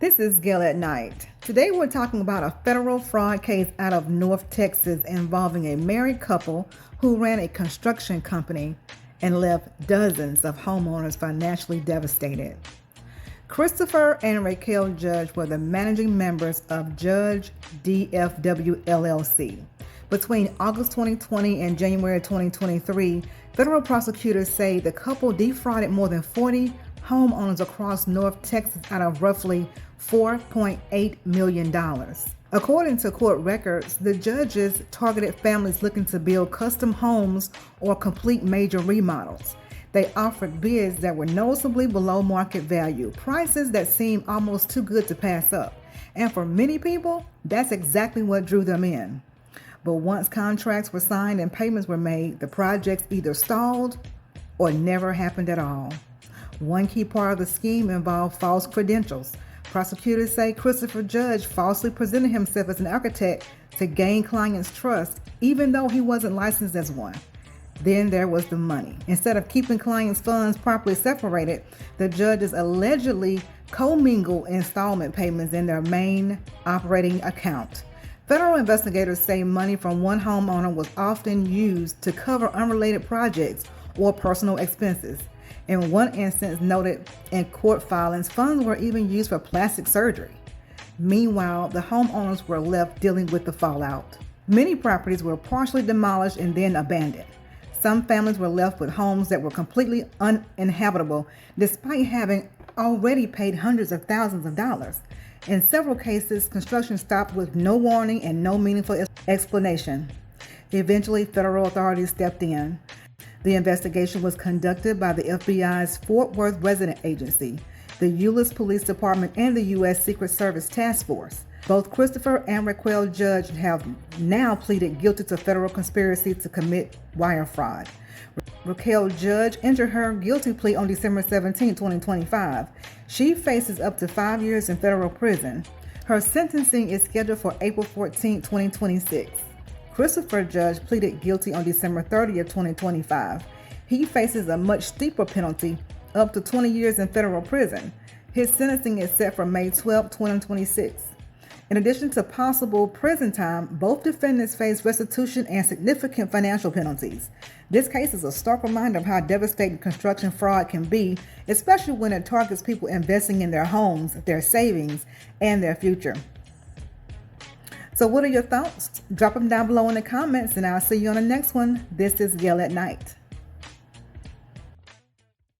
This is Gail at Night. Today we're talking about a federal fraud case out of North Texas involving a married couple who ran a construction company and left dozens of homeowners financially devastated. Christopher and Raquel Judge were the managing members of Judge DFW LLC. Between August 2020 and January 2023, federal prosecutors say the couple defrauded more than 40 homeowners across North Texas out of roughly $4.8 million. According to court records, the judges targeted families looking to build custom homes or complete major remodels. They offered bids that were noticeably below market value, prices that seemed almost too good to pass up. And for many people, that's exactly what drew them in. But once contracts were signed and payments were made, the projects either stalled or never happened at all. One key part of the scheme involved false credentials. Prosecutors say Christopher Judge falsely presented himself as an architect to gain clients' trust, even though he wasn't licensed as one. Then there was the money. Instead of keeping clients' funds properly separated, the judges allegedly commingled installment payments in their main operating account. Federal investigators say money from one homeowner was often used to cover unrelated projects or personal expenses. In one instance noted in court filings, funds were even used for plastic surgery. Meanwhile, the homeowners were left dealing with the fallout. Many properties were partially demolished and then abandoned. Some families were left with homes that were completely uninhabitable, despite having already paid hundreds of thousands of dollars. In several cases, construction stopped with no warning and no meaningful explanation. Eventually, federal authorities stepped in. The investigation was conducted by the FBI's Fort Worth Resident Agency, the Euless Police Department, and the U.S. Secret Service Task Force. Both Christopher and Raquel Judge have now pleaded guilty to federal conspiracy to commit wire fraud. Raquel Judge entered her guilty plea on December 17, 2025. She faces up to 5 years in federal prison. Her sentencing is scheduled for April 14, 2026. Christopher Judge pleaded guilty on December 30, 2025. He faces a much steeper penalty, up to 20 years in federal prison. His sentencing is set for May 12, 2026. In addition to possible prison time, both defendants face restitution and significant financial penalties. This case is a stark reminder of how devastating construction fraud can be, especially when it targets people investing in their homes, their savings, and their future. So what are your thoughts? Drop them down below in the comments, and I'll see you on the next one. This is Gail at Night.